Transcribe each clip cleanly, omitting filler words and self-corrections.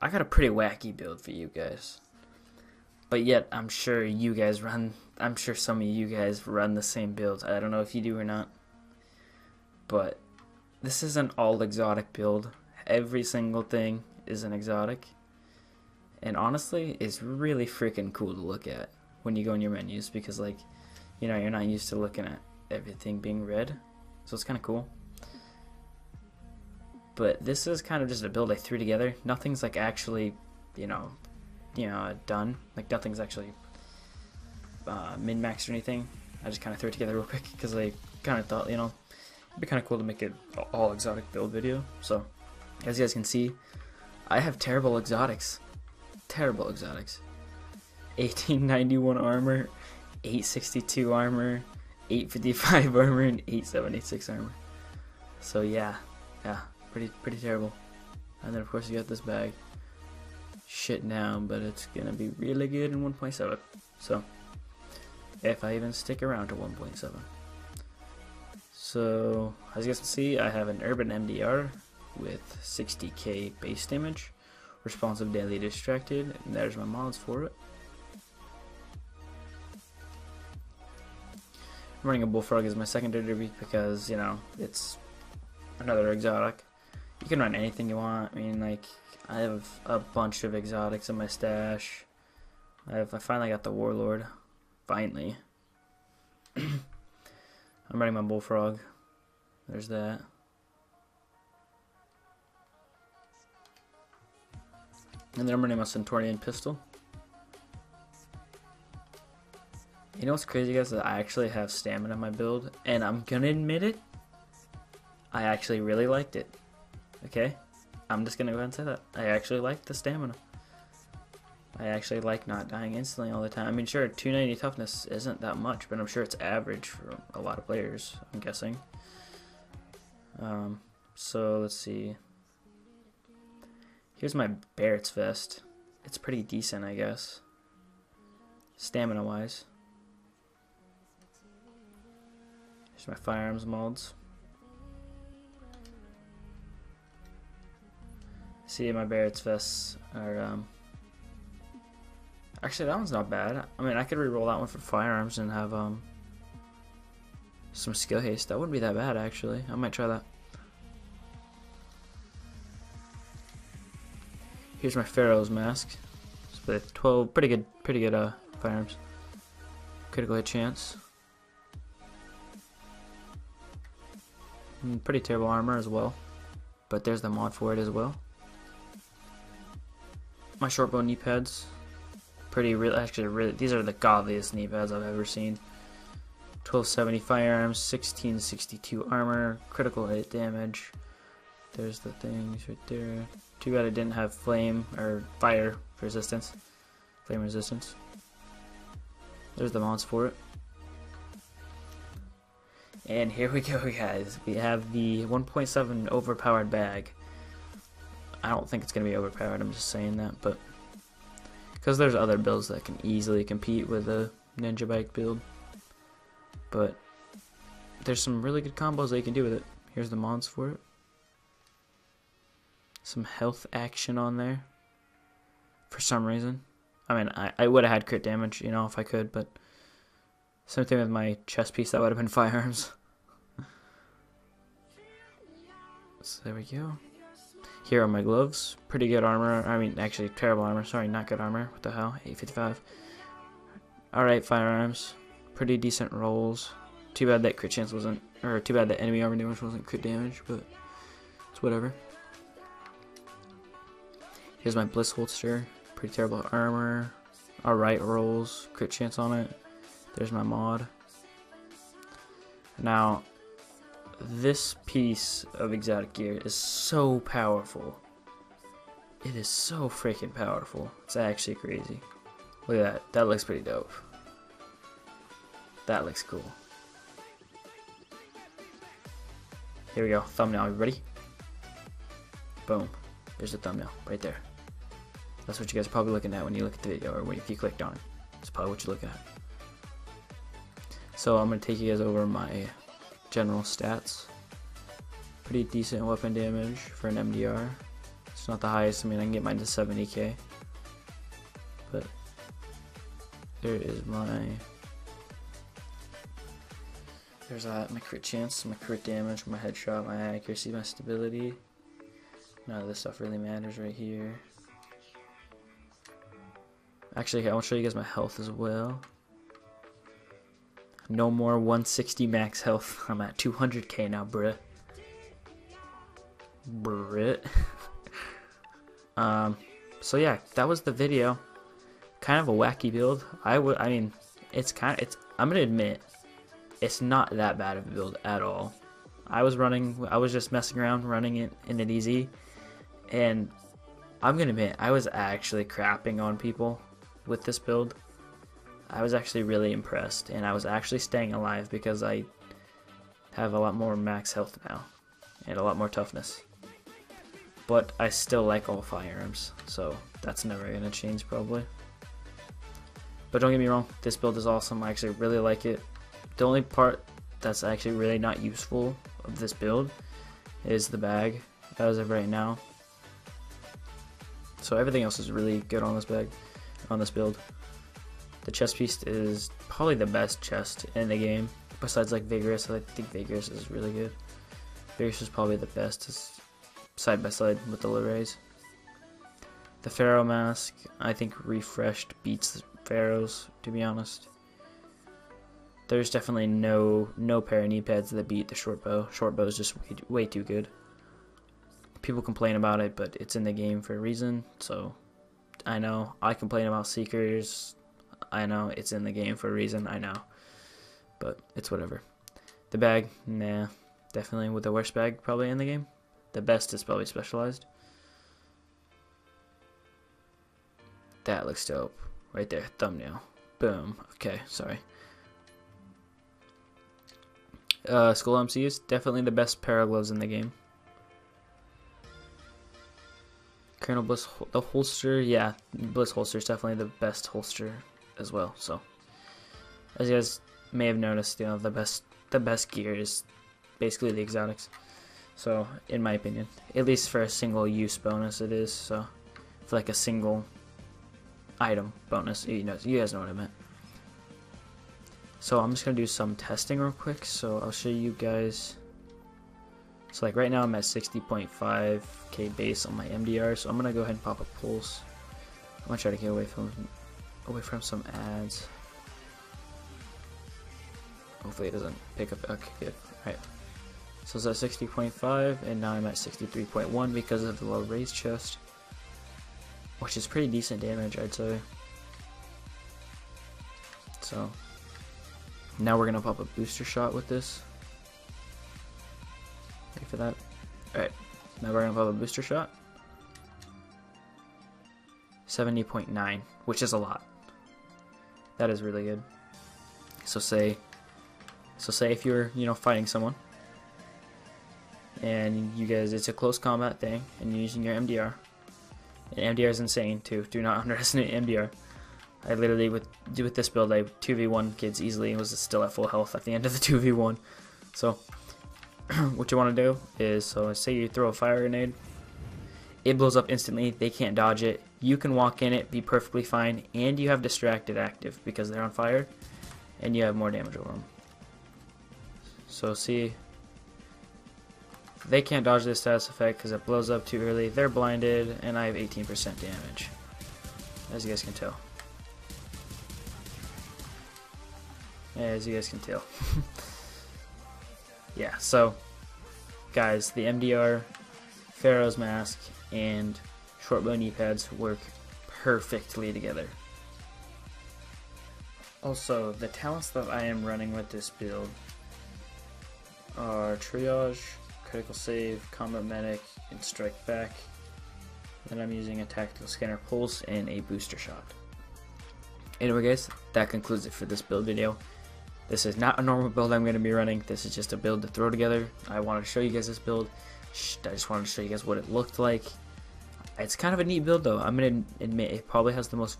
I got a pretty wacky build for you guys. But yet, I'm sure you guys run. I'm sure some of you guys run the same builds. I don't know if you do or not. But this is an all exotic build. Every single thing is an exotic. And honestly, it's really freaking cool to look at when you go in your menus because, like, you know, you're not used to looking at everything being red. So it's kind of cool. But this is kind of just a build I threw together. Nothing's like actually, done. Like nothing's actually min-maxed or anything. I just kind of threw it together real quick because I kind of thought, it'd be kind of cool to make an all exotic build video. So, as you guys can see, I have terrible exotics. Terrible exotics. 1891 armor, 862 armor, 855 armor, and 8786 armor. So yeah, pretty terrible. And then of course you got this bag. Shit now, but it's gonna be really good in 1.7. So, if I even stick around to 1.7. So, as you guys can see, I have an Urban MDR with 60k base damage, responsive daily distracted, and there's my mods for it. I'm running a Bullfrog as my secondary because, it's another exotic. You can run anything you want. I mean, like, I have a bunch of exotics in my stash. I finally got the Warlord. Finally. I'm running my Bullfrog. There's that. And then I'm running my Centaurian pistol. You know what's crazy, guys? That I actually have stamina in my build, and I'm gonna admit it. I actually really liked it. Okay? I'm just gonna go ahead and say that. I actually like the stamina. I actually like not dying instantly all the time. I mean, sure, 290 toughness isn't that much, but I'm sure it's average for a lot of players, I'm guessing. So, let's see. Here's my Barrett's vest. It's pretty decent, I guess. Stamina-wise. Here's my firearms mods. See, my Barrett's vests are, actually, that one's not bad. I mean, I could re-roll that one for firearms and have, some skill haste. That wouldn't be that bad, actually. I might try that. Here's my Pharaoh's mask. With 12, pretty good, firearms. Critical hit chance. And pretty terrible armor as well. But there's the mod for it as well. My short bow knee pads. Actually, these are the godliest knee pads I've ever seen. 1270 firearms, 1662 armor, critical hit damage. There's the things right there. Too bad it didn't have flame or fire resistance. Flame resistance. There's the mods for it. And here we go, guys. We have the 1.7 overpowered bag. I don't think it's going to be overpowered, I'm just saying that, but because there's other builds that can easily compete with a Ninja Bike build. But there's some really good combos that you can do with it. Here's the mods for it. Some health action on there. For some reason. I mean, I would have had crit damage, if I could, but same thing with my chest piece, that would have been firearms. So there we go. Here are my gloves. Pretty good armor. I mean, actually, terrible armor. Sorry, not good armor. What the hell? 855. Alright, firearms. Pretty decent rolls. Too bad that crit chance wasn't, or too bad that enemy armor damage wasn't crit damage, but it's whatever. Here's my Bliss holster. Pretty terrible armor. Alright rolls. Crit chance on it. There's my mod. Now, this piece of exotic gear is so powerful. It is so freaking powerful. It's actually crazy. Look at that. That looks pretty dope. That looks cool. Here we go. Thumbnail, everybody. Boom. There's the thumbnail right there. That's what you guys are probably looking at when you look at the video, or if you clicked on it. That's probably what you're looking at. So I'm going to take you guys over my general stats. Pretty decent weapon damage for an MDR. It's not the highest. I mean, I can get mine to 70k. But there is there's my crit chance, my crit damage, my headshot, my accuracy, my stability. None of this stuff really matters right here. Actually, I want to show you guys my health as well. No more 160 max health. I'm at 200k now, bruh. So yeah, that was the video. Kind of a wacky build. I mean, I'm gonna admit, it's not that bad of a build at all. I was just messing around, running it in an easy, and I'm gonna admit, I was actually crapping on people with this build. I was actually really impressed, and I was actually staying alive because I have a lot more max health now, and a lot more toughness. But I still like all firearms, so that's never gonna change probably. But don't get me wrong, this build is awesome. I actually really like it. The only part that's actually really not useful of this build is the bag as of right now. So everything else is really good on this build. The chest piece is probably the best chest in the game, besides like Vigorous. I think Vigorous is really good. Vigorous is probably the best, side by side with the Lerays. The Pharaoh mask, I think refreshed beats the Pharaohs, to be honest. There's definitely no pair of knee pads that beat the short bow. Short bow is just way too good. People complain about it, but it's in the game for a reason. So I know I complain about Seekers. I know it's in the game for a reason. I know, but it's whatever. The bag, nah, definitely with the worst bag probably in the game. The best is probably Specialized. That looks dope. Right there, thumbnail. Boom. Okay, sorry. Skull MCs, definitely the best pair of gloves in the game. Colonel Bliss, the holster, yeah, Bliss holster is definitely the best holster as well. So, as you guys may have noticed, you know, the best gear is basically the exotics. So, in my opinion, at least for a single use bonus, it is. So, for like a single item bonus, you guys know what I meant. So I'm just gonna do some testing real quick. So I'll show you guys. So like right now I'm at 60.5k base on my MDR. So I'm gonna go ahead and pop a pulse. I'm gonna try to get away from some ads. Hopefully it doesn't pick up. Okay, good. Alright. So it's at 60.5, and now I'm at 63.1 because of the low raise chest, which is pretty decent damage, I'd say. So now we're gonna pop a booster shot with this. Ready for that? Alright, now we're gonna pop a booster shot. 70.9, which is a lot. That is really good. So say if you're, fighting someone, and you guys, it's a close combat thing, and you're using your MDR. And MDR is insane too. Do not underestimate MDR. I literally, with this build, I 2v1 kids easily and was still at full health at the end of the 2v1. So, what you want to do is, so say you throw a fire grenade, it blows up instantly, they can't dodge it, you can walk in it, be perfectly fine, and you have distracted active because they're on fire, and you have more damage over them. So see, they can't dodge this status effect because it blows up too early, they're blinded, and I have 18% damage, as you guys can tell. As you guys can tell. Yeah, so guys, the MDR, Pharaoh's mask, and short bow knee pads work perfectly together. Also, the talents that I am running with this build are Triage, Critical Save, Combat Medic, and Strike Back. Then I'm using a Tactical Scanner Pulse and a Booster Shot. Anyway guys, that concludes it for this build video. This is not a normal build I'm going to be running. This is just a build to throw together. I wanted to show you guys this build. I just wanted to show you guys what it looked like. It's kind of a neat build though. I'm going to admit it probably has the most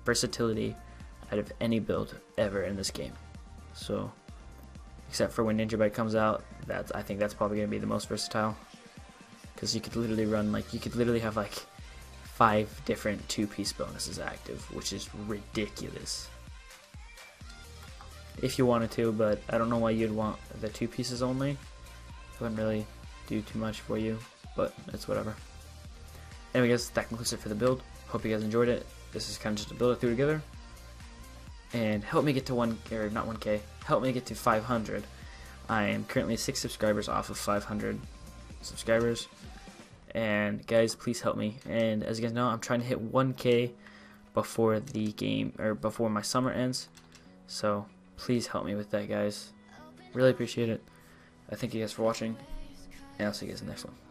versatility out of any build ever in this game. So, except for when Ninja Bite comes out, I think that's probably going to be the most versatile. because you could literally run like, you could literally have like 5 different 2-piece bonuses active, which is ridiculous. If you wanted to, but I don't know why you'd want the 2 pieces only. It wouldn't really do too much for you, but it's whatever. Anyway guys, that concludes it for the build. Hope you guys enjoyed it. This is kind of just a build it through together. And help me get to 1K, help me get to 500. I am currently 6 subscribers off of 500 subscribers. And guys, please help me. And as you guys know, I'm trying to hit 1K before the game, or before my summer ends. So please help me with that, guys. Really appreciate it. I thank you guys for watching, and I'll see you guys in the next one.